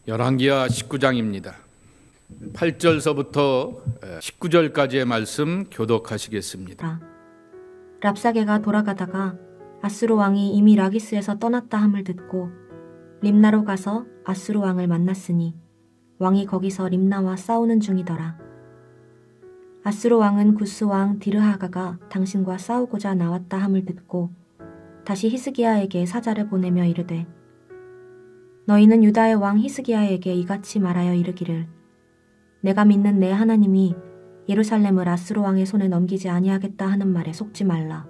열왕기하 19장입니다. 8절서부터 19절까지의 말씀 교독하시겠습니다. 랍사게가 돌아가다가 아수르 왕이 이미 라기스에서 떠났다 함을 듣고 림나로 가서 아수르 왕을 만났으니 왕이 거기서 림나와 싸우는 중이더라. 아수르 왕은 구스 왕 디르하가가 당신과 싸우고자 나왔다 함을 듣고 다시 히스기야에게 사자를 보내며 이르되, 너희는 유다의 왕 히스기야에게 이같이 말하여 이르기를, 내가 믿는 내 하나님이 예루살렘을 아수르 왕의 손에 넘기지 아니하겠다 하는 말에 속지 말라.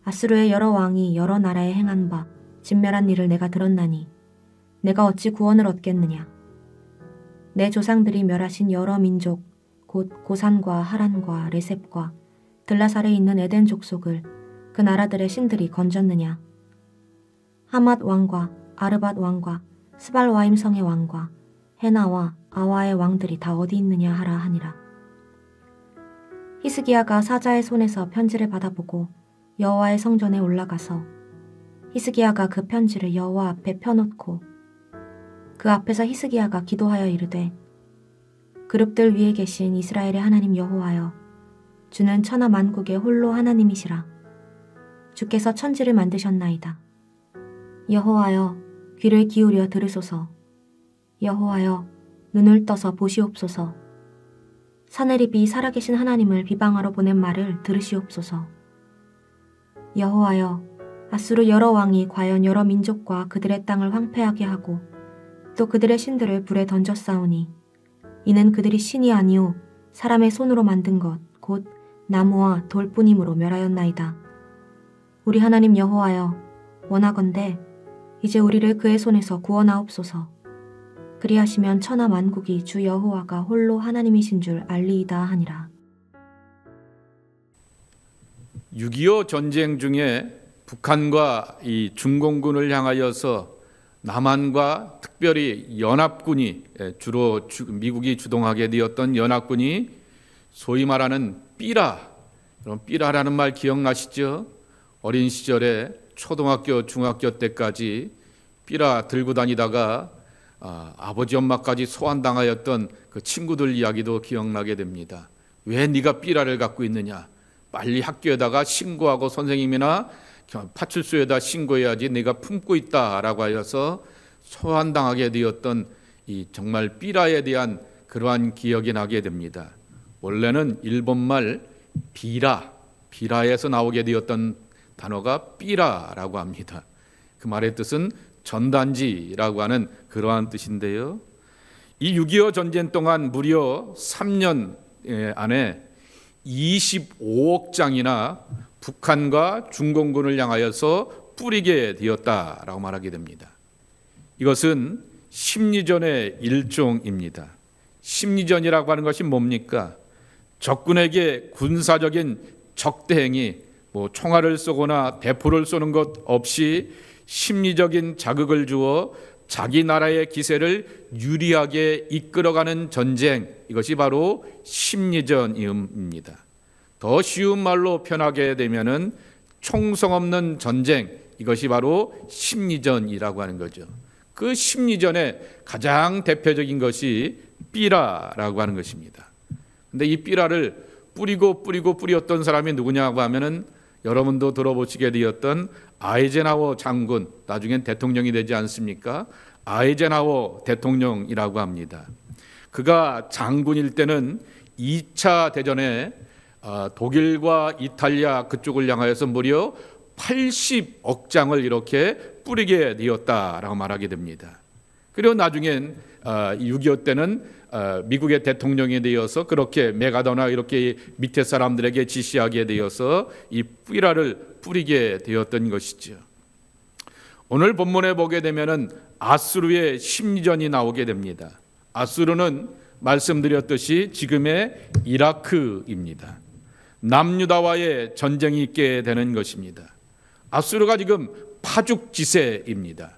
아수르의 여러 왕이 여러 나라에 행한 바 진멸한 일을 내가 들었나니 내가 어찌 구원을 얻겠느냐. 내 조상들이 멸하신 여러 민족 곧 고산과 하란과 레셉과 들라살에 있는 에덴 족속을 그 나라들의 신들이 건졌느냐. 하맛 왕과 아르밧 왕과 스발와임 성의 왕과 헤나와 아와의 왕들이 다 어디 있느냐 하라 하니라. 히스기야가 사자의 손에서 편지를 받아보고 여호와의 성전에 올라가서 히스기야가 그 편지를 여호와 앞에 펴놓고 그 앞에서 히스기야가 기도하여 이르되, 그룹들 위에 계신 이스라엘의 하나님 여호와여, 주는 천하 만국의 홀로 하나님이시라. 주께서 천지를 만드셨나이다. 여호와여, 귀를 기울여 들으소서. 여호와여, 눈을 떠서 보시옵소서. 사네립이 살아계신 하나님을 비방하러 보낸 말을 들으시옵소서. 여호와여, 아수르 여러 왕이 과연 여러 민족과 그들의 땅을 황폐하게 하고 또 그들의 신들을 불에 던졌사오니 이는 그들이 신이 아니오 사람의 손으로 만든 것 곧 나무와 돌뿐이므로 멸하였나이다. 우리 하나님 여호와여, 원하건대 이제 우리를 그의 손에서 구원하옵소서. 그리하시면 천하 만국이 주 여호와가 홀로 하나님이신 줄 알리이다 하니라. 6.25 전쟁 중에 북한과 이 중공군을 향하여서 남한과 특별히 연합군이 주로 미국이 주동하게 되었던 연합군이 소위 말하는 삐라라는 말 기억나시죠? 어린 시절에 초등학교, 중학교 때까지 삐라 들고 다니다가 아버지 엄마까지 소환당하였던 그 친구들 이야기도 기억나게 됩니다. 왜 네가 삐라를 갖고 있느냐? 빨리 학교에다가 신고하고 선생님이나 파출소에다 신고해야지 네가 품고 있다라고 하여서 소환당하게 되었던 이 정말 삐라에 대한 그러한 기억이 나게 됩니다. 원래는 일본말 비라에서 나오게 되었던 단어가 삐라라고 합니다. 그 말의 뜻은 전단지라고 하는 그러한 뜻인데요. 이 6.25 전쟁 동안 무려 3년 안에 25억 장이나 북한과 중공군을 향하여서 뿌리게 되었다라고 말하게 됩니다. 이것은 심리전의 일종입니다. 심리전이라고 하는 것이 뭡니까? 적군에게 군사적인 적대행위, 총알을 쏘거나 대포를 쏘는 것 없이 심리적인 자극을 주어 자기 나라의 기세를 유리하게 이끌어가는 전쟁, 이것이 바로 심리전입니다. 더 쉬운 말로 표현하게 되면은 총성 없는 전쟁, 이것이 바로 심리전이라고 하는 거죠. 그 심리전의 가장 대표적인 것이 삐라라고 하는 것입니다. 근데 이 삐라를 뿌렸던 사람이 누구냐고 하면은 여러분도 들어보시게 되었던 아이젠하워 장군, 나중엔 대통령이 되지 않습니까? 아이젠하워 대통령이라고 합니다. 그가 장군일 때는 2차 대전에 독일과 이탈리아 그쪽을 향하여서 무려 80억 장을 이렇게 뿌리게 되었다라고 말하게 됩니다. 그리고 나중엔 6.25 때는 미국의 대통령이 되어서 그렇게 메가더나 이렇게 밑에 사람들에게 지시하게 되어서 이 삐라를 뿌리게 되었던 것이죠. 오늘 본문에 보게 되면은 아수르의 심리전이 나오게 됩니다. 아수르는 말씀드렸듯이 지금의 이라크입니다. 남유다와의 전쟁이 있게 되는 것입니다. 아수르가 지금 파죽지세입니다.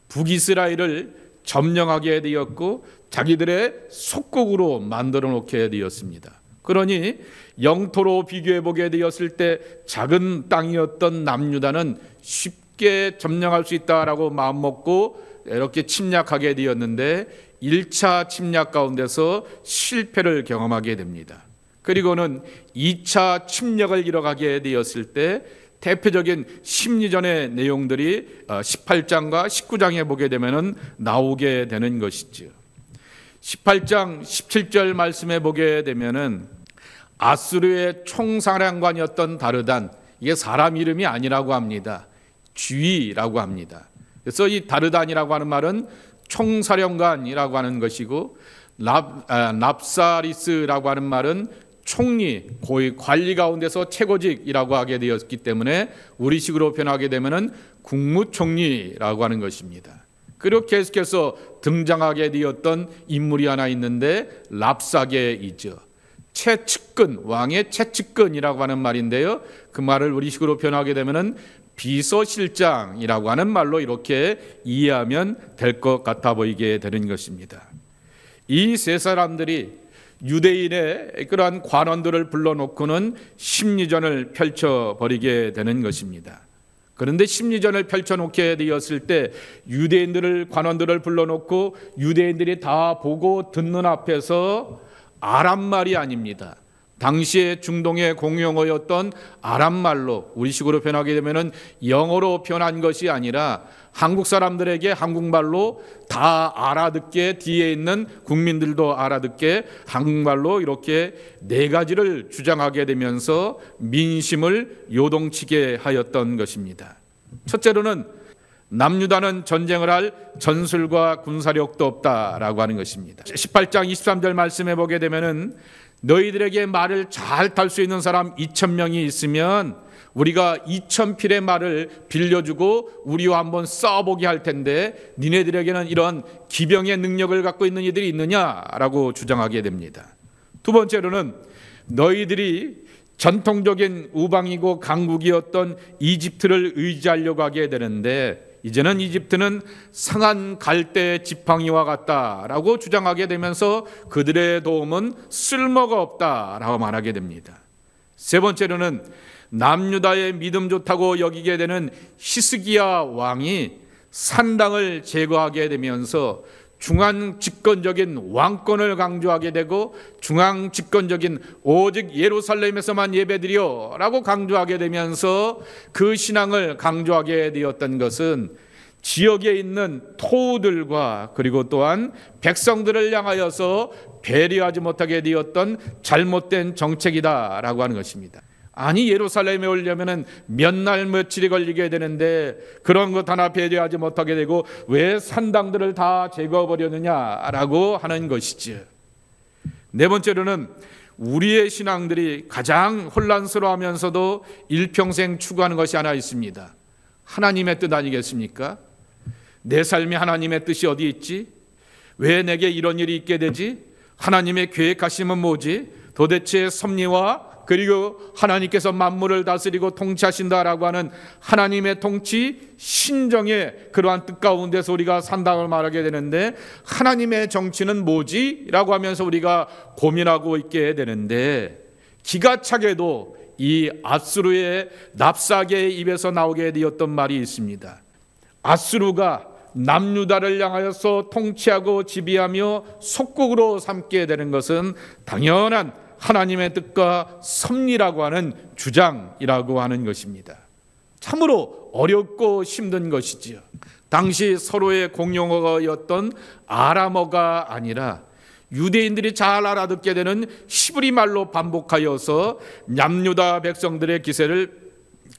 북이스라엘을 점령하게 되었고 자기들의 속국으로 만들어 놓게 되었습니다. 그러니 영토로 비교해 보게 되었을 때 작은 땅이었던 남유다는 쉽게 점령할 수 있다라고 마음먹고 이렇게 침략하게 되었는데 1차 침략 가운데서 실패를 경험하게 됩니다. 그리고는 2차 침략을 이뤄가게 되었을 때 대표적인 심리전의 내용들이 18장과 19장에 보게 되면 나오게 되는 것이죠. 18장 17절 말씀에 보게 되면은 아수르의 총사령관이었던 다르단, 이게 사람 이름이 아니라고 합니다. 쥐라고 합니다. 그래서 이 다르단이라고 하는 말은 총사령관이라고 하는 것이고, 납사리스라고 하는 말은 총리, 고위 관리 가운데서 최고직이라고 하게 되었기 때문에 우리식으로 표현하게 되면은 국무총리라고 하는 것입니다. 그리고 계속해서 등장하게 되었던 인물이 하나 있는데 랍사게이죠. 최측근, 왕의 최측근이라고 하는 말인데요. 그 말을 우리식으로 표현하게 되면은 비서실장이라고 하는 말로 이렇게 이해하면 될 것 같아 보이게 되는 것입니다. 이 세 사람들이 유대인의 그러한 관원들을 불러놓고는 심리전을 펼쳐버리게 되는 것입니다. 그런데 심리전을 펼쳐놓게 되었을 때 유대인들을, 관원들을 불러놓고 유대인들이 다 보고 듣는 앞에서 아람말이 아닙니다. 당시에 중동의 공용어였던 아람말로, 우리식으로 표현하게 되면은 영어로 표현한 것이 아니라 한국 사람들에게 한국말로 다 알아듣게, 뒤에 있는 국민들도 알아듣게 한국말로 이렇게 네 가지를 주장하게 되면서 민심을 요동치게 하였던 것입니다. 첫째로는 남유다는 전쟁을 할 전술과 군사력도 없다라고 하는 것입니다. 18장 23절 말씀해 보게 되면은 너희들에게 말을 잘 탈 수 있는 사람 2,000명이 있으면 우리가 2,000필의 말을 빌려주고 우리와 한번 싸워보게 할 텐데 니네들에게는 이런 기병의 능력을 갖고 있는 이들이 있느냐라고 주장하게 됩니다. 두 번째로는 너희들이 전통적인 우방이고 강국이었던 이집트를 의지하려고 하게 되는데 이제는 이집트는 상한 갈대 지팡이와 같다라고 주장하게 되면서 그들의 도움은 쓸모가 없다라고 말하게 됩니다. 세 번째로는 남유다의 믿음 좋다고 여기게 되는 히스기야 왕이 산당을 제거하게 되면서 중앙 집권적인 왕권을 강조하게 되고 중앙 집권적인 오직 예루살렘에서만 예배드려라고 강조하게 되면서 그 신앙을 강조하게 되었던 것은 지역에 있는 토우들과 그리고 또한 백성들을 향하여서 배려하지 못하게 되었던 잘못된 정책이다라고 하는 것입니다. 아니 예루살렘에 오려면은 몇 날 며칠이 걸리게 되는데 그런 것 하나 배려하지 못하게 되고 왜 산당들을 다 제거해버렸느냐라고 하는 것이죠. 네 번째로는 우리의 신앙들이 가장 혼란스러워하면서도 일평생 추구하는 것이 하나 있습니다. 하나님의 뜻 아니겠습니까? 내 삶이 하나님의 뜻이 어디 있지? 왜 내게 이런 일이 있게 되지? 하나님의 계획하심은 뭐지? 도대체 섭리와 그리고 하나님께서 만물을 다스리고 통치하신다라고 하는 하나님의 통치, 신정의 그러한 뜻 가운데서 우리가 산다고 말하게 되는데 하나님의 정치는 뭐지? 라고 하면서 우리가 고민하고 있게 되는데 기가 차게도 이 아수르의 납사게의 입에서 나오게 되었던 말이 있습니다. 아수르가 남유다를 향하여서 통치하고 지배하며 속국으로 삼게 되는 것은 당연한 하나님의 뜻과 섭리라고 하는 주장이라고 하는 것입니다. 참으로 어렵고 힘든 것이지요. 당시 서로의 공용어였던 아람어가 아니라 유대인들이 잘 알아듣게 되는 히브리 말로 반복하여서 남유다 백성들의 기세를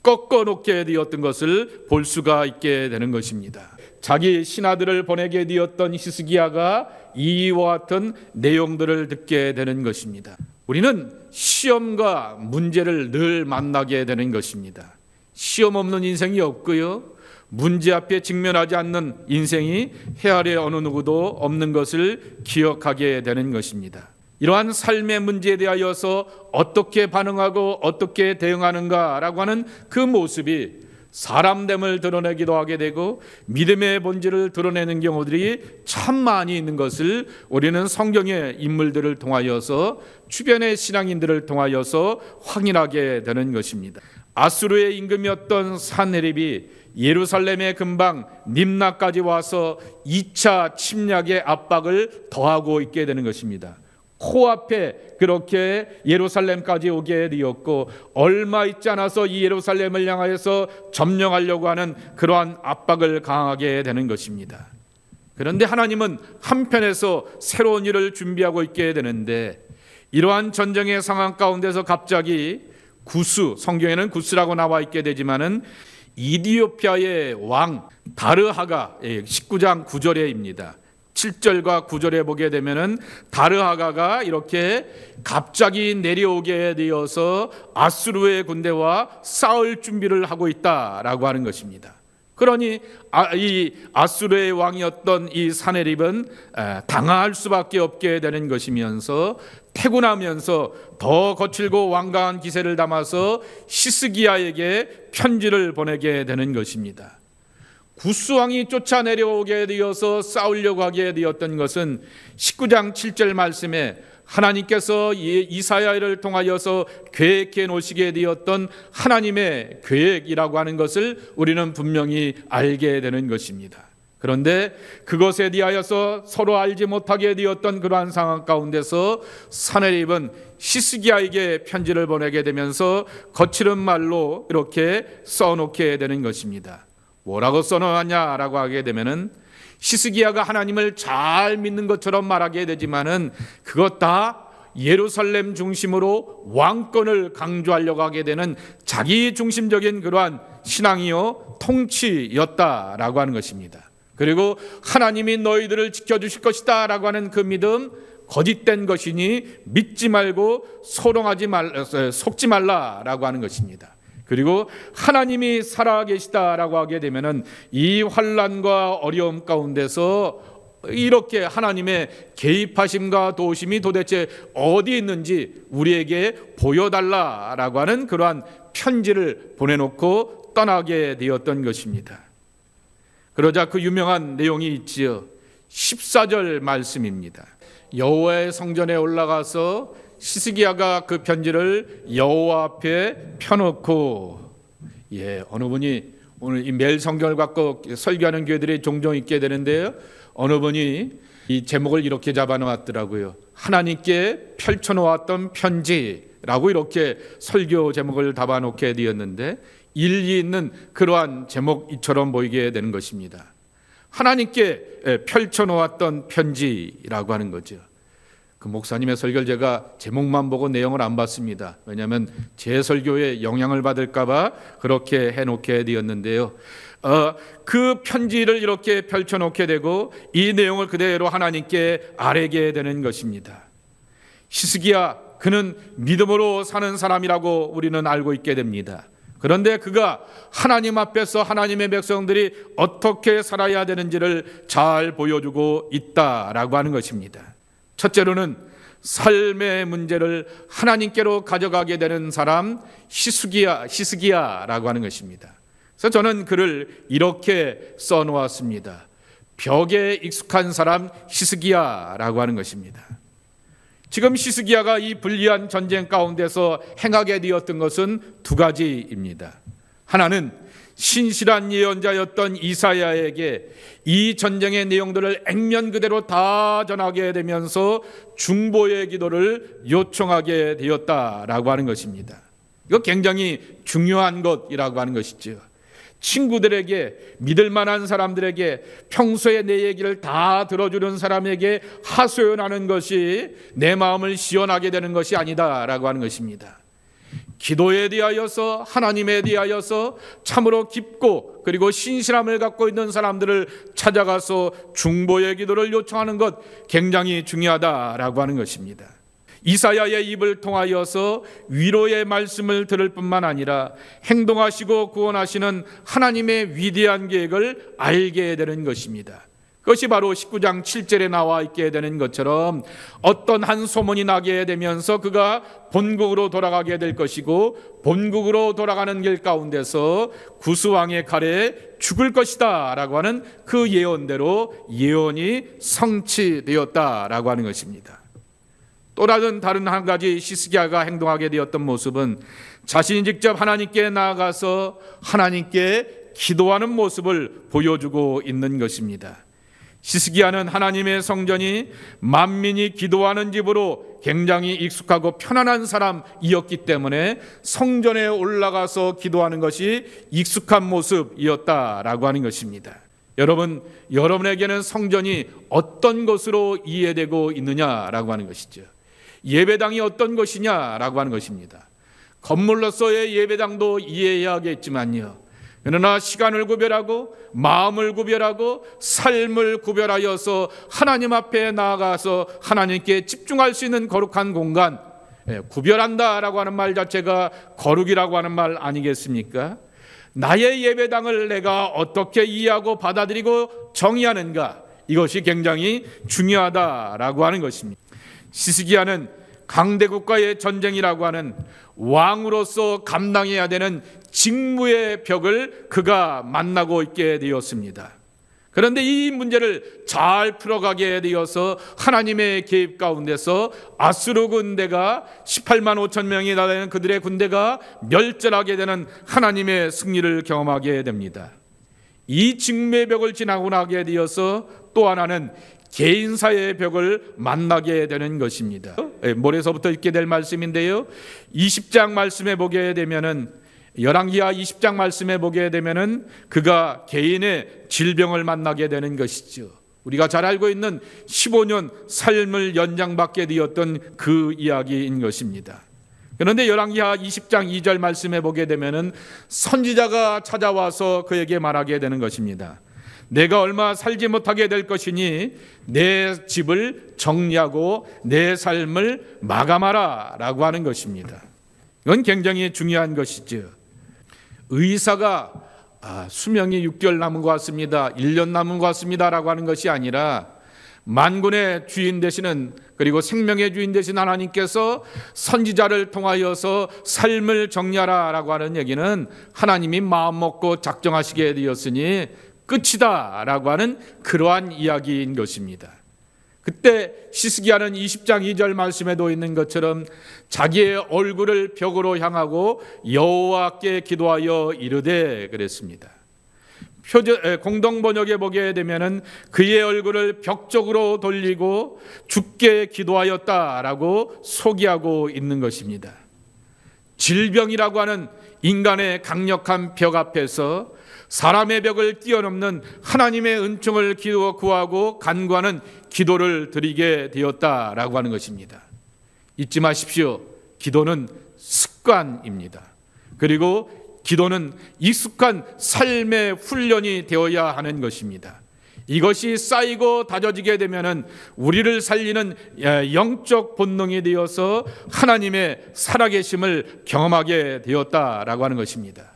꺾어놓게 되었던 것을 볼 수가 있게 되는 것입니다. 자기 신하들을 보내게 되었던 히스기야가 이와 같은 내용들을 듣게 되는 것입니다. 우리는 시험과 문제를 늘 만나게 되는 것입니다. 시험 없는 인생이 없고요. 문제 앞에 직면하지 않는 인생이 해 아래 어느 누구도 없는 것을 기억하게 되는 것입니다. 이러한 삶의 문제에 대하여서 어떻게 반응하고 어떻게 대응하는가라고 하는 그 모습이 사람됨을 드러내기도 하게 되고 믿음의 본질을 드러내는 경우들이 참 많이 있는 것을 우리는 성경의 인물들을 통하여서 주변의 신앙인들을 통하여서 확인하게 되는 것입니다. 아수르의 임금이었던 산헤립이 예루살렘에 금방 림나까지 와서 2차 침략의 압박을 더하고 있게 되는 것입니다. 코앞에 그렇게 예루살렘까지 오게 되었고 얼마 있지 않아서 이 예루살렘을 향하여서 점령하려고 하는 그러한 압박을 가하게 되는 것입니다. 그런데 하나님은 한편에서 새로운 일을 준비하고 있게 되는데 이러한 전쟁의 상황 가운데서 갑자기 구스, 성경에는 구스라고 나와 있게 되지만은 이디오피아의 왕 다르하가 19장 9절에입니다. 7절과 9절에 보게 되면은 다르하가가 이렇게 갑자기 내려오게 되어서 아수르의 군대와 싸울 준비를 하고 있다라고 하는 것입니다. 그러니 이 아수르의 왕이었던 이 산헤립은 당할 수밖에 없게 되는 것이면서 태군하면서 더 거칠고 완강한 기세를 담아서 히스기야에게 편지를 보내게 되는 것입니다. 구스 왕이 쫓아 내려오게 되어서 싸우려고 하게 되었던 것은 19장 7절 말씀에 하나님께서 이사야를 통하여서 계획해 놓으시게 되었던 하나님의 계획이라고 하는 것을 우리는 분명히 알게 되는 것입니다. 그런데 그것에 대하여서 서로 알지 못하게 되었던 그러한 상황 가운데서 산헤립은 히스기야에게 편지를 보내게 되면서 거칠은 말로 이렇게 써놓게 되는 것입니다. 뭐라고 써놓았냐라고 하게 되면은 히스기야가 하나님을 잘 믿는 것처럼 말하게 되지만은 그것 다 예루살렘 중심으로 왕권을 강조하려고 하게 되는 자기 중심적인 그러한 신앙이요 통치였다라고 하는 것입니다. 그리고 하나님이 너희들을 지켜주실 것이다 라고 하는 그 믿음 거짓된 것이니 믿지 말고 속지 말라라고 하는 것입니다. 그리고 하나님이 살아계시다라고 하게 되면은 이 환난과 어려움 가운데서 이렇게 하나님의 개입하심과 도우심이 도대체 어디 있는지 우리에게 보여달라라고 하는 그러한 편지를 보내놓고 떠나게 되었던 것입니다. 그러자 그 유명한 내용이 있지요. 14절 말씀입니다. 여호와의 성전에 올라가서 히스기야가 그 편지를 여호와 앞에 펴놓고, 어느 분이 오늘 이 매일 성경을 갖고 설교하는 교회들이 종종 있게 되는데요, 어느 분이 이 제목을 이렇게 잡아놓았더라고요. 하나님께 펼쳐놓았던 편지라고 이렇게 설교 제목을 잡아놓게 되었는데 일리 있는 그러한 제목처럼 보이게 되는 것입니다. 하나님께 펼쳐놓았던 편지라고 하는 거죠. 그 목사님의 설교를 제가 제목만 보고 내용을 안 봤습니다. 왜냐하면 제 설교에 영향을 받을까 봐 그렇게 해놓게 되었는데요. 그 편지를 이렇게 펼쳐놓게 되고 이 내용을 그대로 하나님께 아뢰게 되는 것입니다. 히스기야, 그는 믿음으로 사는 사람이라고 우리는 알고 있게 됩니다. 그런데 그가 하나님 앞에서 하나님의 백성들이 어떻게 살아야 되는지를 잘 보여주고 있다라고 하는 것입니다. 첫째로는 삶의 문제를 하나님께로 가져가게 되는 사람, 히스기야라고 하는 것입니다. 그래서 저는 글을 이렇게 써놓았습니다. 벽에 익숙한 사람 히스기야라고 하는 것입니다. 지금 히스기야가 이 불리한 전쟁 가운데서 행하게 되었던 것은 두 가지입니다. 하나는 신실한 예언자였던 이사야에게 이 전쟁의 내용들을 액면 그대로 다 전하게 되면서 중보의 기도를 요청하게 되었다라고 하는 것입니다. 이거 굉장히 중요한 것이라고 하는 것이죠. 친구들에게, 믿을 만한 사람들에게, 평소에 내 얘기를 다 들어주는 사람에게 하소연하는 것이 내 마음을 시원하게 되는 것이 아니다라고 하는 것입니다. 기도에 대하여서, 하나님에 대하여서 참으로 깊고 그리고 신실함을 갖고 있는 사람들을 찾아가서 중보의 기도를 요청하는 것 굉장히 중요하다라고 하는 것입니다. 이사야의 입을 통하여서 위로의 말씀을 들을 뿐만 아니라 행동하시고 구원하시는 하나님의 위대한 계획을 알게 되는 것입니다. 그것이 바로 19장 7절에 나와 있게 되는 것처럼 어떤 한 소문이 나게 되면서 그가 본국으로 돌아가게 될 것이고 본국으로 돌아가는 길 가운데서 구스왕의 칼에 죽을 것이다 라고 하는 그 예언대로 예언이 성취되었다라고 하는 것입니다. 또 다른 한 가지 히스기야가 행동하게 되었던 모습은 자신이 직접 하나님께 나아가서 하나님께 기도하는 모습을 보여주고 있는 것입니다. 히스기야는 하나님의 성전이 만민이 기도하는 집으로 굉장히 익숙하고 편안한 사람이었기 때문에 성전에 올라가서 기도하는 것이 익숙한 모습이었다라고 하는 것입니다. 여러분에게는 성전이 어떤 것으로 이해되고 있느냐라고 하는 것이죠. 예배당이 어떤 것이냐라고 하는 것입니다. 건물로서의 예배당도 이해해야겠지만요, 그러나 시간을 구별하고 마음을 구별하고 삶을 구별하여서 하나님 앞에 나아가서 하나님께 집중할 수 있는 거룩한 공간, 구별한다라고 하는 말 자체가 거룩이라고 하는 말 아니겠습니까? 나의 예배당을 내가 어떻게 이해하고 받아들이고 정의하는가, 이것이 굉장히 중요하다라고 하는 것입니다. 히스기야는 강대국과의 전쟁이라고 하는 왕으로서 감당해야 되는 직무의 벽을 그가 만나고 있게 되었습니다. 그런데 이 문제를 잘 풀어가게 되어서 하나님의 개입 가운데서 아수르 군대가 18만 5천 명이 달하는 그들의 군대가 멸절하게 되는 하나님의 승리를 경험하게 됩니다. 이 직무의 벽을 지나고 나게 되어서 또 하나는 개인사의 벽을 만나게 되는 것입니다. 모레서부터 읽게 될 말씀인데요, 20장 말씀에 보게 되면은, 열왕기하 20장 말씀에 보게 되면은 그가 개인의 질병을 만나게 되는 것이죠. 우리가 잘 알고 있는 15년 삶을 연장받게 되었던 그 이야기인 것입니다. 그런데 열왕기하 20장 2절 말씀에 보게 되면은 선지자가 찾아와서 그에게 말하게 되는 것입니다. 내가 얼마 살지 못하게 될 것이니 내 집을 정리하고 내 삶을 마감하라 라고 하는 것입니다. 이건 굉장히 중요한 것이죠. 의사가 수명이 6개월 남은 것 같습니다, 1년 남은 것 같습니다 라고 하는 것이 아니라, 만군의 주인 되시는, 그리고 생명의 주인 되신 하나님께서 선지자를 통하여서 삶을 정리하라 라고 하는 얘기는 하나님이 마음 먹고 작정하시게 되었으니 끝이다 라고 하는 그러한 이야기인 것입니다. 그때 히스기야는 20장 2절 말씀에도 있는 것처럼 자기의 얼굴을 벽으로 향하고 여호와께 기도하여 이르되 그랬습니다. 공동 번역에 보게 되면은 그의 얼굴을 벽 쪽으로 돌리고 주께 기도하였다라고 소개하고 있는 것입니다. 질병이라고 하는 인간의 강력한 벽 앞에서 사람의 벽을 뛰어넘는 하나님의 은총을 구하고 간구하는 기도를 드리게 되었다라고 하는 것입니다. 잊지 마십시오. 기도는 습관입니다. 그리고 기도는 익숙한 삶의 훈련이 되어야 하는 것입니다. 이것이 쌓이고 다져지게 되면은 우리를 살리는 영적 본능이 되어서 하나님의 살아계심을 경험하게 되었다라고 하는 것입니다.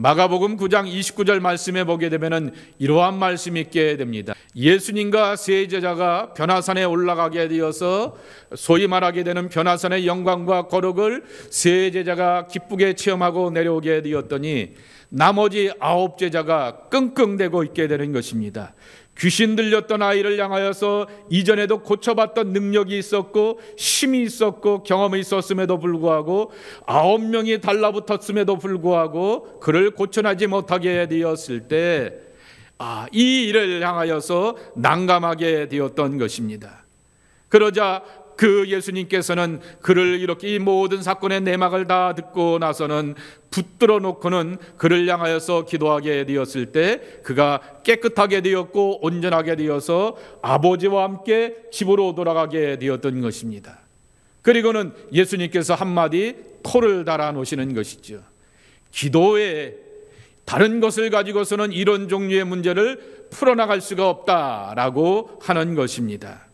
마가복음 9장 29절 말씀에 보게 되면은 이러한 말씀이 있게 됩니다. 예수님과 세 제자가 변화산에 올라가게 되어서 소위 말하게 되는 변화산의 영광과 거룩을 세 제자가 기쁘게 체험하고 내려오게 되었더니 나머지 9 제자가 끙끙대고 있게 되는 것입니다. 귀신 들렸던 아이를 향하여서 이전에도 고쳐봤던 능력이 있었고 힘이 있었고 경험이 있었음에도 불구하고 9명이 달라붙었음에도 불구하고 그를 고쳐내지 못하게 되었을 때 이 일을 향하여서 난감하게 되었던 것입니다. 그러자 그 예수님께서는 그를 이렇게 이 모든 사건의 내막을 다 듣고 나서는 붙들어 놓고는 그를 향하여서 기도하게 되었을 때 그가 깨끗하게 되었고 온전하게 되어서 아버지와 함께 집으로 돌아가게 되었던 것입니다. 그리고는 예수님께서 한마디 토를 달아 놓으시는 것이죠. 기도에 다른 것을 가지고서는 이런 종류의 문제를 풀어나갈 수가 없다라고 하는 것입니다.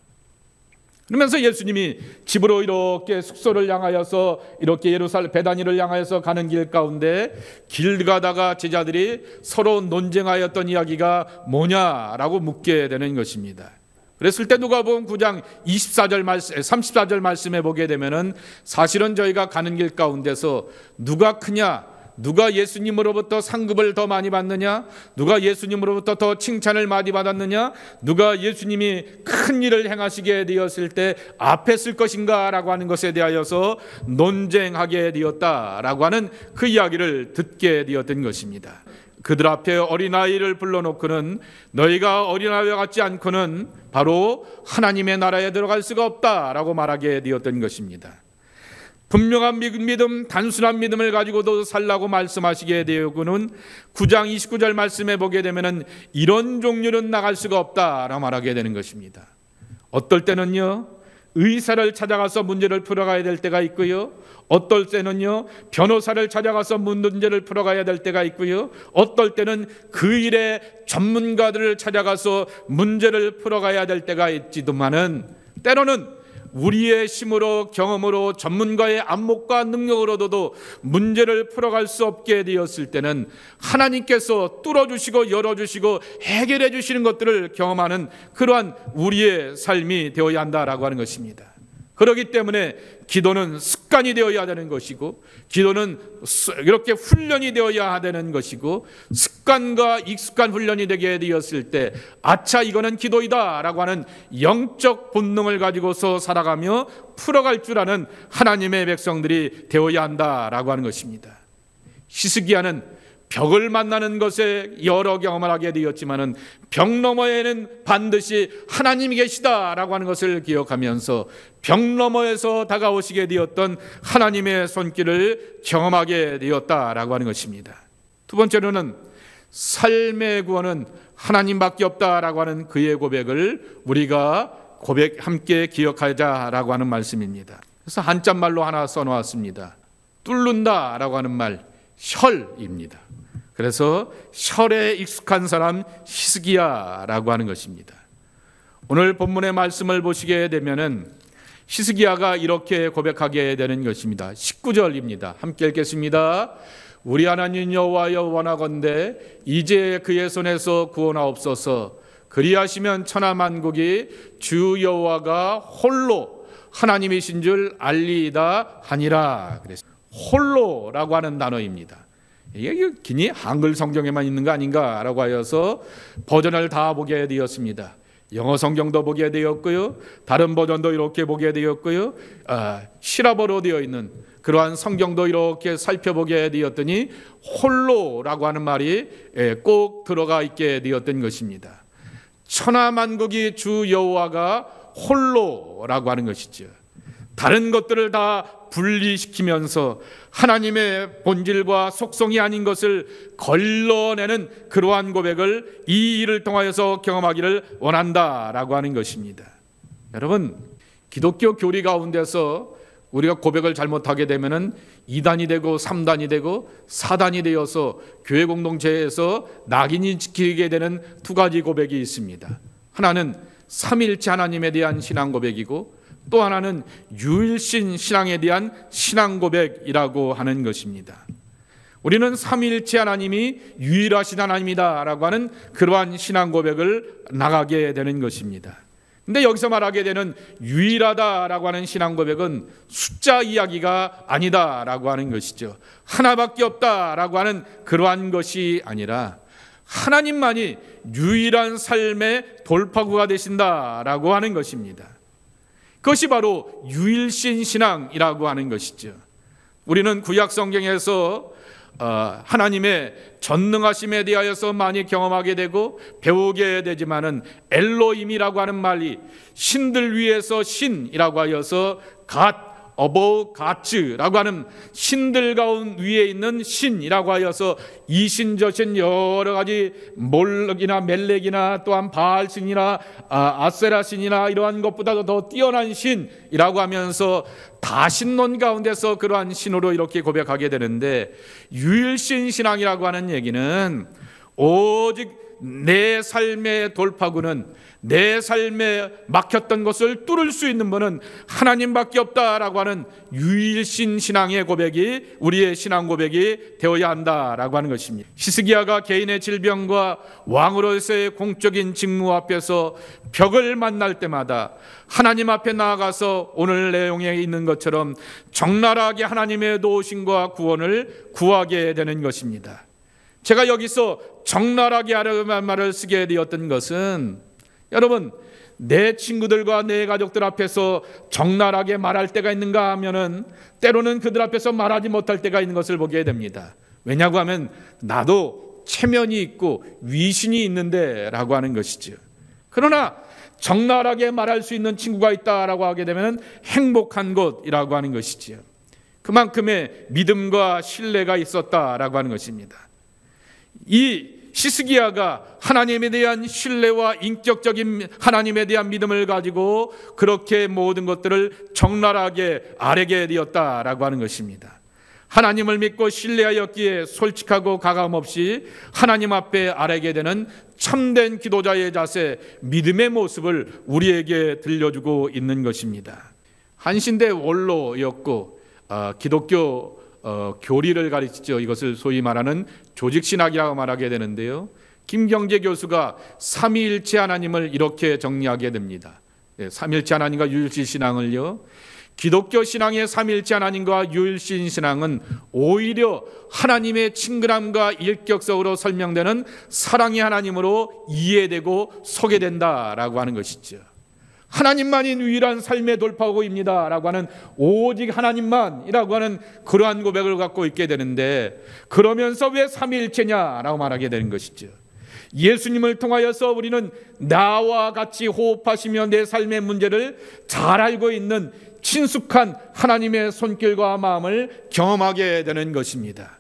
그러면서 예수님이 집으로 이렇게 숙소를 향하여서 이렇게 예루살렘 베다니를 향하여서 가는 길 가운데 길 가다가 제자들이 서로 논쟁하였던 이야기가 뭐냐라고 묻게 되는 것입니다. 그랬을 때 누가복음 9장 34절 말씀에 보게 되면은 사실은 저희가 가는 길 가운데서 누가 크냐, 누가 예수님으로부터 상급을 더 많이 받느냐, 누가 예수님으로부터 더 칭찬을 많이 받았느냐, 누가 예수님이 큰 일을 행하시게 되었을 때 앞에 쓸 것인가 라고 하는 것에 대하여서 논쟁하게 되었다라고 하는 그 이야기를 듣게 되었던 것입니다. 그들 앞에 어린아이를 불러놓고는 너희가 어린아이와 같지 않고는 바로 하나님의 나라에 들어갈 수가 없다라고 말하게 되었던 것입니다. 분명한 믿음, 단순한 믿음을 가지고도 살라고 말씀하시게 되고는 9장 29절 말씀에 보게 되면 이런 종류는 나갈 수가 없다라고 말하게 되는 것입니다. 어떨 때는요, 의사를 찾아가서 문제를 풀어가야 될 때가 있고요, 어떨 때는요 변호사를 찾아가서 문제를 풀어가야 될 때가 있고요, 어떨 때는 그 일의 전문가들을 찾아가서 문제를 풀어가야 될 때가 있지만은 때로는 우리의 힘으로 경험으로 전문가의 안목과 능력으로도 문제를 풀어갈 수 없게 되었을 때는 하나님께서 뚫어주시고 열어주시고 해결해 주시는 것들을 경험하는 그러한 우리의 삶이 되어야 한다라고 하는 것입니다. 그렇기 때문에 기도는 습관이 되어야 되는 것이고, 기도는 이렇게 훈련이 되어야 되는 것이고, 습관과 익숙한 훈련이 되게 되었을 때 아차 이거는 기도이다 라고 하는 영적 본능을 가지고서 살아가며 풀어갈 줄 아는 하나님의 백성들이 되어야 한다라고 하는 것입니다. 히스기야는 벽을 만나는 것에 여러 경험을 하게 되었지만은 벽 너머에는 반드시 하나님이 계시다라고 하는 것을 기억하면서 벽 너머에서 다가오시게 되었던 하나님의 손길을 경험하게 되었다라고 하는 것입니다. 두 번째로는 삶의 구원은 하나님밖에 없다라고 하는 그의 고백을 우리가 함께 기억하자라고 하는 말씀입니다. 그래서 한자말로 하나 써놓았습니다. 뚫는다라고 하는 말, 혈입니다. 그래서 혈에 익숙한 사람 히스기야라고 하는 것입니다. 오늘 본문의 말씀을 보시게 되면은 히스기야가 이렇게 고백하게 되는 것입니다. 19절입니다. 함께 읽겠습니다. 우리 하나님 여호와여 원하건대 이제 그의 손에서 구원하옵소서. 그리하시면 천하만국이 주 여호와가 홀로 하나님이신 줄 알리이다 하니라. 그래서 홀로라고 하는 단어입니다. 이게 기니 한글 성경에만 있는 거 아닌가라고 하여서 버전을 다 보게 되었습니다. 영어 성경도 보게 되었고요, 다른 버전도 이렇게 보게 되었고요, 시라버로 되어 있는 그러한 성경도 이렇게 살펴보게 되었더니 홀로라고 하는 말이 꼭 들어가 있게 되었던 것입니다. 천하만국이 주 여호와가 홀로라고 하는 것이죠. 다른 것들을 다 분리시키면서 하나님의 본질과 속성이 아닌 것을 걸러내는 그러한 고백을 이 일을 통하여서 경험하기를 원한다라고 하는 것입니다. 여러분, 기독교 교리 가운데서 우리가 고백을 잘못하게 되면은 2단이 되고 3단이 되고 4단이 되어서 교회 공동체에서 낙인이 찍히게 되는 두 가지 고백이 있습니다. 하나는 삼위일체 하나님에 대한 신앙 고백이고, 또 하나는 유일신 신앙에 대한 신앙 고백이라고 하는 것입니다. 우리는 삼위일체 하나님이 유일하신 하나님이다라고 하는 그러한 신앙 고백을 나가게 되는 것입니다. 근데 여기서 말하게 되는 유일하다라고 하는 신앙 고백은 숫자 이야기가 아니다라고 하는 것이죠. 하나밖에 없다라고 하는 그러한 것이 아니라 하나님만이 유일한 삶의 돌파구가 되신다라고 하는 것입니다. 그것이 바로 유일신 신앙이라고 하는 것이죠. 우리는 구약 성경에서 하나님의 전능하심에 대하여서 많이 경험하게 되고 배우게 되지만은 엘로힘이라고 하는 말이 신들 위에서 신이라고 하여서 above Gods라고 하는 신들 가운 위에 있는 신이라고 하여서 이신 저신 여러 가지 몰렉이나 멜렉이나 또한 바알신이나 아세라신이나 이러한 것보다도 더 뛰어난 신이라고 하면서 다신론 가운데서 그러한 신으로 이렇게 고백하게 되는데, 유일신 신앙이라고 하는 얘기는 오직 내 삶의 돌파구는, 내 삶에 막혔던 것을 뚫을 수 있는 분은 하나님밖에 없다라고 하는 유일신 신앙의 고백이 우리의 신앙 고백이 되어야 한다라고 하는 것입니다. 히스기야가 개인의 질병과 왕으로서의 공적인 직무 앞에서 벽을 만날 때마다 하나님 앞에 나아가서 오늘 내용에 있는 것처럼 적나라하게 하나님의 도우심과 구원을 구하게 되는 것입니다. 제가 여기서 적나라하게 하라는 말을 쓰게 되었던 것은, 여러분, 내 친구들과 내 가족들 앞에서 적나라하게 말할 때가 있는가 하면은 때로는 그들 앞에서 말하지 못할 때가 있는 것을 보게 됩니다. 왜냐고 하면 나도 체면이 있고 위신이 있는데 라고 하는 것이죠. 그러나 적나라하게 말할 수 있는 친구가 있다라고 하게 되면 행복한 곳이라고 하는 것이지요. 그만큼의 믿음과 신뢰가 있었다라고 하는 것입니다. 이 히스기야가 하나님에 대한 신뢰와 인격적인 하나님에 대한 믿음을 가지고 그렇게 모든 것들을 적나라하게 아뢰게 되었다라고 하는 것입니다. 하나님을 믿고 신뢰하였기에 솔직하고 가감없이 하나님 앞에 아뢰게 되는 참된 기도자의 자세, 믿음의 모습을 우리에게 들려주고 있는 것입니다. 한신대 원로였고 기독교 교리를 가르치죠. 이것을 소위 말하는 조직신학이라고 말하게 되는데요, 김경재 교수가 삼위일체 하나님을 이렇게 정리하게 됩니다. 삼일체 하나님과 유일신 신앙을요, 기독교 신앙의 삼일체 하나님과 유일신 신앙은 오히려 하나님의 친근함과 인격적으로 설명되는 사랑의 하나님으로 이해되고 소개된다라고 하는 것이죠. 하나님만이 유일한 삶의 돌파구입니다 라고 하는, 오직 하나님만이라고 하는 그러한 고백을 갖고 있게 되는데, 그러면서 왜 삼위일체냐라고 말하게 되는 것이죠. 예수님을 통하여서 우리는 나와 같이 호흡하시며 내 삶의 문제를 잘 알고 있는 친숙한 하나님의 손길과 마음을 경험하게 되는 것입니다.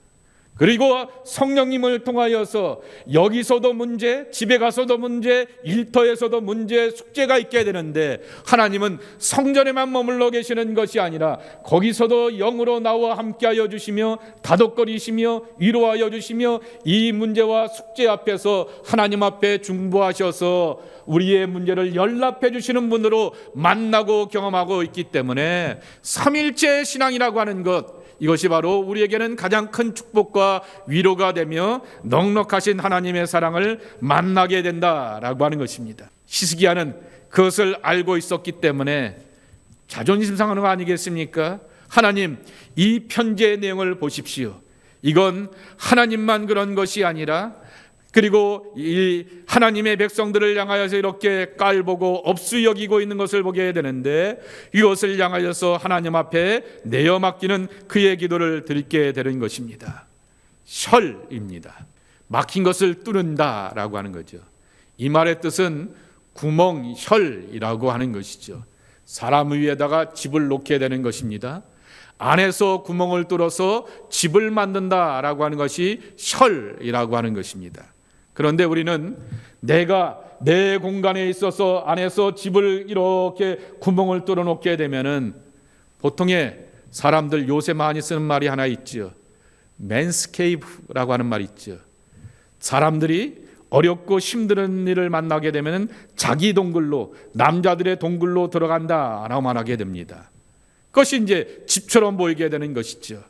그리고 성령님을 통하여서 여기서도 문제, 집에 가서도 문제, 일터에서도 문제, 숙제가 있게 되는데, 하나님은 성전에만 머물러 계시는 것이 아니라 거기서도 영으로 나와 함께하여 주시며 다독거리시며 위로하여 주시며 이 문제와 숙제 앞에서 하나님 앞에 중보하셔서 우리의 문제를 연락해 주시는 분으로 만나고 경험하고 있기 때문에 삼일체 신앙이라고 하는 것, 이것이 바로 우리에게는 가장 큰 축복과 위로가 되며 넉넉하신 하나님의 사랑을 만나게 된다라고 하는 것입니다. 히스기야는 그것을 알고 있었기 때문에 자존심 상하는 거 아니겠습니까? 하나님, 이 편지의 내용을 보십시오. 이건 하나님만 그런 것이 아니라, 그리고 이 하나님의 백성들을 향하여서 이렇게 깔보고 업수 여기고 있는 것을 보게 되는데, 이것을 향하여서 하나님 앞에 내어 맡기는 그의 기도를 드리게 되는 것입니다. 혈입니다. 막힌 것을 뚫는다라고 하는 거죠. 이 말의 뜻은 구멍, 혈이라고 하는 것이죠. 사람 위에다가 집을 놓게 되는 것입니다. 안에서 구멍을 뚫어서 집을 만든다라고 하는 것이 혈이라고 하는 것입니다. 그런데 우리는 내가 내 공간에 있어서 안에서 집을 이렇게 구멍을 뚫어 놓게 되면은, 보통의 사람들 요새 많이 쓰는 말이 하나 있죠. 맨스케이프라고 하는 말이 있죠. 사람들이 어렵고 힘든 일을 만나게 되면 자기 동굴로, 남자들의 동굴로 들어간다라고 말하게 됩니다. 그것이 이제 집처럼 보이게 되는 것이죠.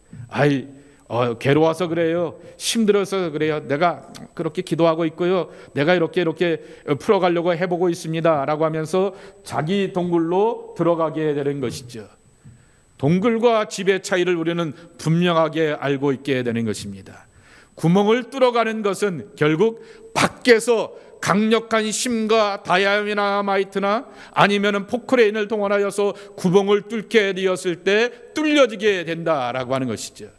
괴로워서 그래요. 힘들어서 그래요. 내가 그렇게 기도하고 있고요. 내가 이렇게 풀어가려고 해보고 있습니다 라고 하면서 자기 동굴로 들어가게 되는 것이죠. 동굴과 집의 차이를 우리는 분명하게 알고 있게 되는 것입니다. 구멍을 뚫어가는 것은 결국 밖에서 강력한 힘과 다이아미나마이트나 아니면 포크레인을 동원하여서 구멍을 뚫게 되었을 때 뚫려지게 된다라고 하는 것이죠.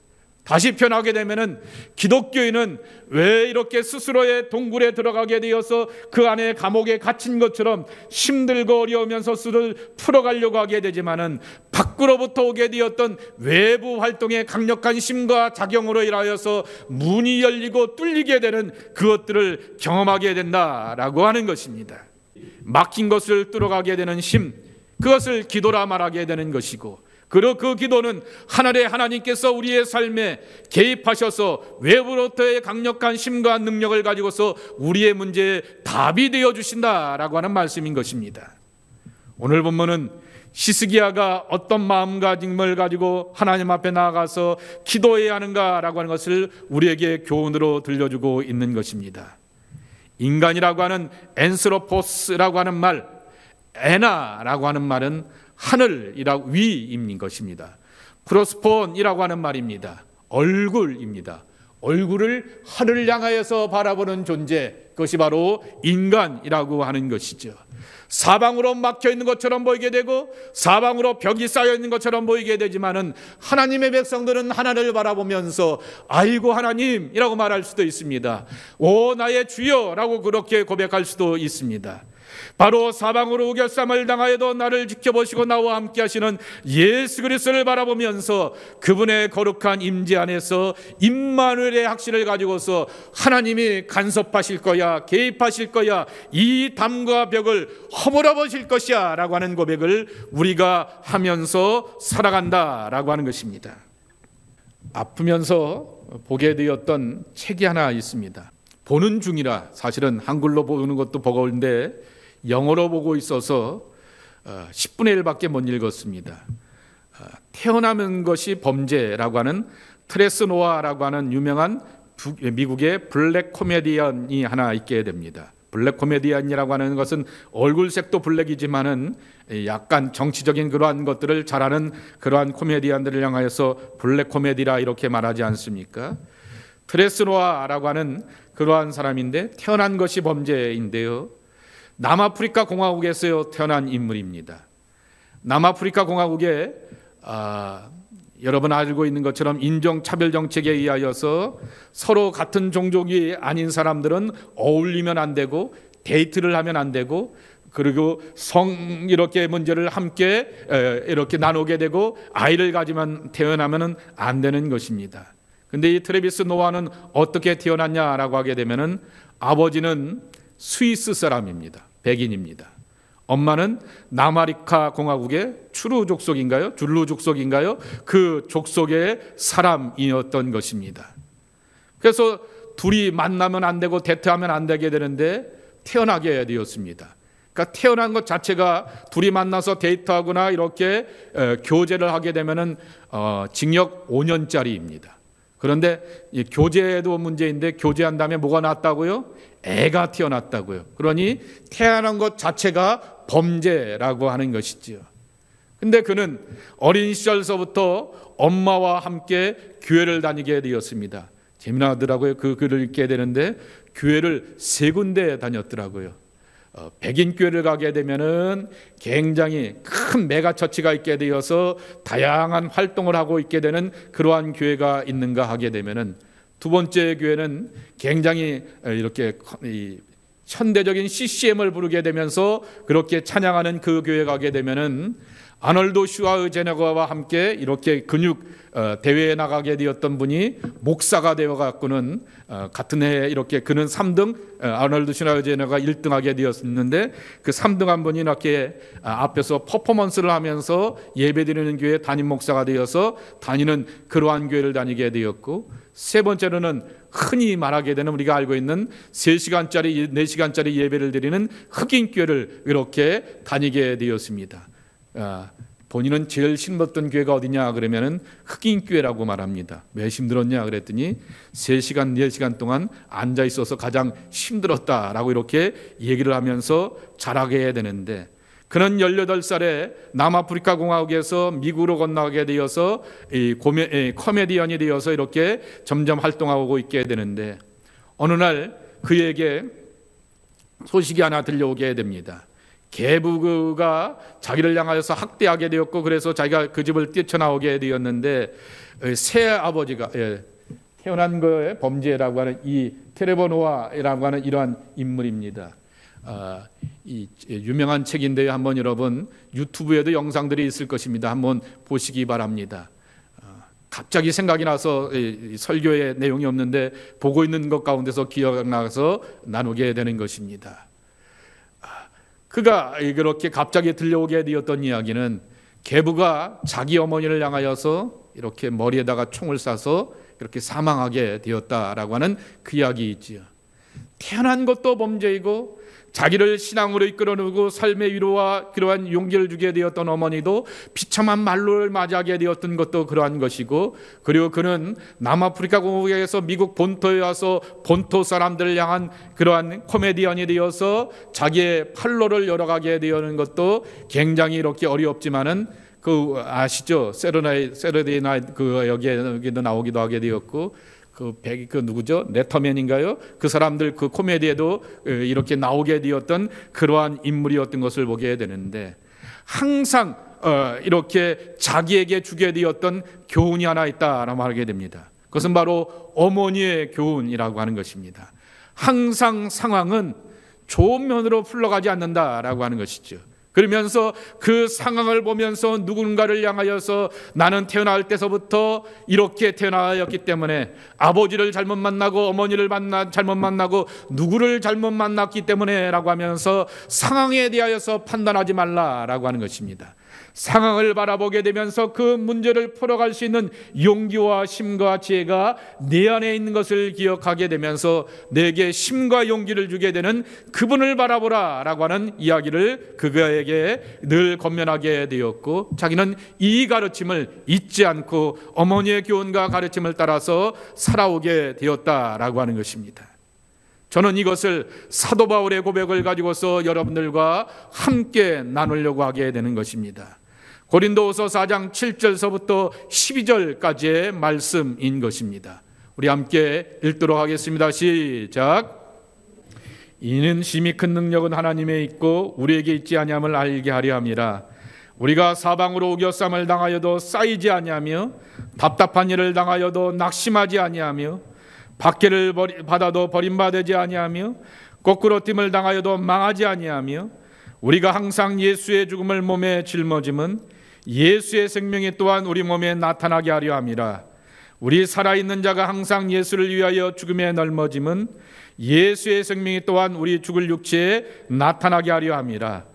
다시 표현하게 되면은, 기독교인은 왜 이렇게 스스로의 동굴에 들어가게 되어서 그 안에 감옥에 갇힌 것처럼 힘들고 어려우면서 스스로를 풀어가려고 하게 되지만은, 밖으로부터 오게 되었던 외부 활동의 강력한 힘과 작용으로 인하여서 문이 열리고 뚫리게 되는 그것들을 경험하게 된다라고 하는 것입니다. 막힌 것을 뚫어가게 되는 힘, 그것을 기도라 말하게 되는 것이고, 그리고 그 기도는 하늘의 하나님께서 우리의 삶에 개입하셔서 외부로부터의 강력한 힘과 능력을 가지고서 우리의 문제에 답이 되어 주신다라고 하는 말씀인 것입니다. 오늘 본문은 히스기야가 어떤 마음가짐을 가지고 하나님 앞에 나아가서 기도해야 하는가라고 하는 것을 우리에게 교훈으로 들려주고 있는 것입니다. 인간이라고 하는 엔스로포스라고 하는 말, 에나라고 하는 말은 하늘이라고 위인 것입니다. 프로스폰이라고 하는 말입니다. 얼굴입니다. 얼굴을 하늘을 향하여서 바라보는 존재, 그것이 바로 인간이라고 하는 것이죠. 사방으로 막혀 있는 것처럼 보이게 되고 사방으로 벽이 쌓여 있는 것처럼 보이게 되지만은 하나님의 백성들은 하나님을 바라보면서 아이고 하나님이라고 말할 수도 있습니다. 오 나의 주여라고 그렇게 고백할 수도 있습니다. 바로 사방으로 우겨쌈을 당하여도 나를 지켜보시고 나와 함께 하시는 예수 그리스도를 바라보면서 그분의 거룩한 임재 안에서 임마누엘의 확신을 가지고서 하나님이 간섭하실 거야, 개입하실 거야, 이 담과 벽을 허물어 보실 것이야 라고 하는 고백을 우리가 하면서 살아간다라고 하는 것입니다. 아프면서 보게 되었던 책이 하나 있습니다. 보는 중이라 사실은 한글로 보는 것도 버거운데 영어로 보고 있어서 10분의 1밖에 못 읽었습니다. 태어나는 것이 범죄라고 하는 트레스 노아라고 하는 유명한 미국의 블랙 코미디언이 하나 있게 됩니다. 블랙 코미디언이라고 하는 것은 얼굴색도 블랙이지만은 약간 정치적인 그러한 것들을 잘하는 그러한 코미디언들을 향하여서 블랙 코미디라 이렇게 말하지 않습니까? 트레스 노아라고 하는 그러한 사람인데 태어난 것이 범죄인데요. 남아프리카 공화국에서 태어난 인물입니다. 남아프리카 공화국에 여러분 알고 있는 것처럼 인종차별 정책에 의하여서 서로 같은 종족이 아닌 사람들은 어울리면 안 되고 데이트를 하면 안 되고 그리고 성 이렇게 문제를 함께 이렇게 나누게 되고 아이를 가지면 태어나면 안 되는 것입니다. 근데 이 트래비스 노아는 어떻게 태어났냐라고 하게 되면은 아버지는 스위스 사람입니다. 백인입니다. 엄마는 남아프리카 공화국의 추루 족속인가요? 줄루 족속인가요? 그 족속의 사람이었던 것입니다. 그래서 둘이 만나면 안 되고 데이트하면 안 되게 되는데 태어나게 되었습니다. 그러니까 태어난 것 자체가 둘이 만나서 데이트하거나 이렇게 교제를 하게 되면은 징역 5년짜리입니다. 그런데 이 교제도 문제인데 교제한 다음에 뭐가 났다고요? 애가 태어났다고요. 그러니 태어난 것 자체가 범죄라고 하는 것이지요. 근데 그는 어린 시절서부터 엄마와 함께 교회를 다니게 되었습니다. 재미나더라고요. 그 글을 읽게 되는데 교회를 3군데 다녔더라고요. 백인 교회를 가게 되면은 굉장히 큰 메가처치가 있게 되어서 다양한 활동을 하고 있게 되는 그러한 교회가 있는가 하게 되면은 두 번째 교회는 굉장히 이렇게 현대적인 CCM을 부르게 되면서 그렇게 찬양하는 그 교회 가게 되면은 아놀드 슈와르제네거와 함께 이렇게 근육 대회에 나가게 되었던 분이 목사가 되어 갖고는 같은 해에 이렇게 그는 3등 아놀드 슈와르제네거가 1등하게 되었는데 그 3등한 분이 이렇게 앞에서 퍼포먼스를 하면서 예배드리는 교회 담임 목사가 되어서 다니는 그러한 교회를 다니게 되었고 세 번째로는 흔히 말하게 되는 우리가 알고 있는 3시간짜리 4시간짜리 예배를 드리는 흑인 교회를 이렇게 다니게 되었습니다. 본인은 제일 힘들었던 교회가 어디냐 그러면은 흑인 교회라고 말합니다. 왜 힘들었냐 그랬더니 3시간 4시간 동안 앉아 있어서 가장 힘들었다라고 이렇게 얘기를 하면서 자라게 해야 되는데 그는 18살에 남아프리카 공화국에서 미국으로 건너가게 되어서 코미디언이 되어서 이렇게 점점 활동하고 있게 되는데 어느 날 그에게 소식이 하나 들려오게 됩니다. 계부가 자기를 향하여서 학대하게 되었고 그래서 자기가 그 집을 뛰쳐나오게 되었는데 새 아버지가 태어난 거에 범죄라고 하는 이 트레버 노아라고 하는 이러한 인물입니다. 이 유명한 책인데요. 한번 여러분 유튜브에도 영상들이 있을 것입니다. 한번 보시기 바랍니다. 갑자기 생각이 나서 설교의 내용이 없는데 보고 있는 것 가운데서 기억나서 나누게 되는 것입니다. 그가 그렇게 갑자기 들려오게 되었던 이야기는 계부가 자기 어머니를 향하여서 이렇게 머리에다가 총을 쏴서 이렇게 사망하게 되었다라고 하는 그 이야기 있지요. 태어난 것도 범죄이고 자기를 신앙으로 이끌어내고 삶의 위로와 그러한 용기를 주게 되었던 어머니도 비참한 말로를 맞이하게 되었던 것도 그러한 것이고, 그리고 그는 남아프리카 공화국에서 미국 본토에 와서 본토 사람들을 향한 그러한 코미디언이 되어서 자기의 팔로를 열어가게 되는 것도 굉장히 이렇게 어렵지만은 그 아시죠? 세러데이 나이트 그 여기도 나오기도 하게 되었고, 그 누구죠? 레터맨인가요? 그 사람들 그 코미디에도 이렇게 나오게 되었던 그러한 인물이었던 것을 보게 되는데, 항상 이렇게 자기에게 주게 되었던 교훈이 하나 있다라고 말하게 됩니다. 그것은 바로 어머니의 교훈이라고 하는 것입니다. 항상 상황은 좋은 면으로 풀러가지 않는다라고 하는 것이죠. 그러면서 그 상황을 보면서 누군가를 향하여서 나는 태어날 때서부터 이렇게 태어나였기 때문에 아버지를 잘못 만나고 어머니를 잘못 만나고 누구를 잘못 만났기 때문에 라고 하면서 상황에 대하여서 판단하지 말라라고 하는 것입니다. 상황을 바라보게 되면서 그 문제를 풀어갈 수 있는 용기와 힘과 지혜가 내 안에 있는 것을 기억하게 되면서 내게 힘과 용기를 주게 되는 그분을 바라보라 라고 하는 이야기를 그에게 늘 권면하게 되었고, 자기는 이 가르침을 잊지 않고 어머니의 교훈과 가르침을 따라서 살아오게 되었다라고 하는 것입니다. 저는 이것을 사도 바울의 고백을 가지고서 여러분들과 함께 나누려고 하게 되는 것입니다. 고린도후서 4장 7절서부터 12절까지의 말씀인 것입니다. 우리 함께 읽도록 하겠습니다. 시작. 이는 심히 큰 능력은 하나님에 있고 우리에게 있지 아니함을 알게 하려 함이라. 우리가 사방으로 우겨쌈을 당하여도 쌓이지 아니하며 답답한 일을 당하여도 낙심하지 아니하며 박해를 받아도 버림받지 아니하며 거꾸로 됨을 당하여도 망하지 아니하며 우리가 항상 예수의 죽음을 몸에 짊어짐은 예수의 생명이 또한 우리 몸에 나타나게 하려 함이라. 우리 살아있는 자가 항상 예수를 위하여 죽음에 널머짐은 예수의 생명이 또한 우리 죽을 육체에 나타나게 하려 함이라.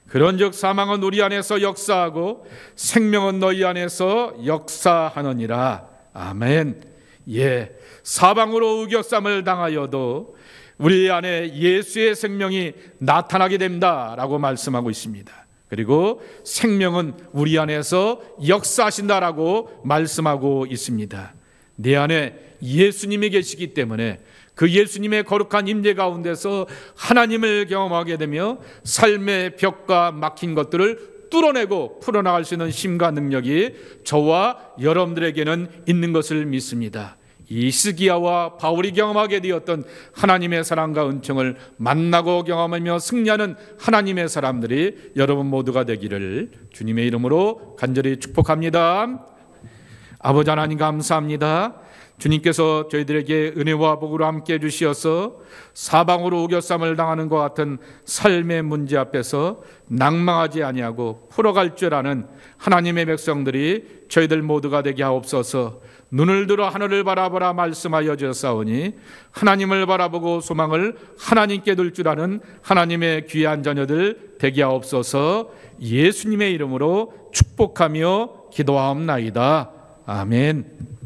그런즉 사망은 우리 안에서 역사하고 생명은 너희 안에서 역사하느니라. 아멘. 예, 사방으로 우겨쌈을 당하여도 우리 안에 예수의 생명이 나타나게 된다라고 말씀하고 있습니다. 그리고 생명은 우리 안에서 역사하신다라고 말씀하고 있습니다. 내 안에 예수님이 계시기 때문에 그 예수님의 거룩한 임재 가운데서 하나님을 경험하게 되며 삶의 벽과 막힌 것들을 뚫어내고 풀어나갈 수 있는 힘과 능력이 저와 여러분들에게는 있는 것을 믿습니다. 이 스기야와 바울이 경험하게 되었던 하나님의 사랑과 은총을 만나고 경험하며 승리하는 하나님의 사람들이 여러분 모두가 되기를 주님의 이름으로 간절히 축복합니다. 아버지 하나님 감사합니다. 주님께서 저희들에게 은혜와 복으로 함께 해주시어서 사방으로 우겨쌈을 당하는 것 같은 삶의 문제 앞에서 낭망하지 아니하고 풀어갈 줄 아는 하나님의 백성들이 저희들 모두가 되게 하옵소서. 눈을 들어 하늘을 바라보라 말씀하여 주셨사오니 하나님을 바라보고 소망을 하나님께 둘 줄 아는 하나님의 귀한 자녀들 되게 하옵소서. 예수님의 이름으로 축복하며 기도하옵나이다. 아멘.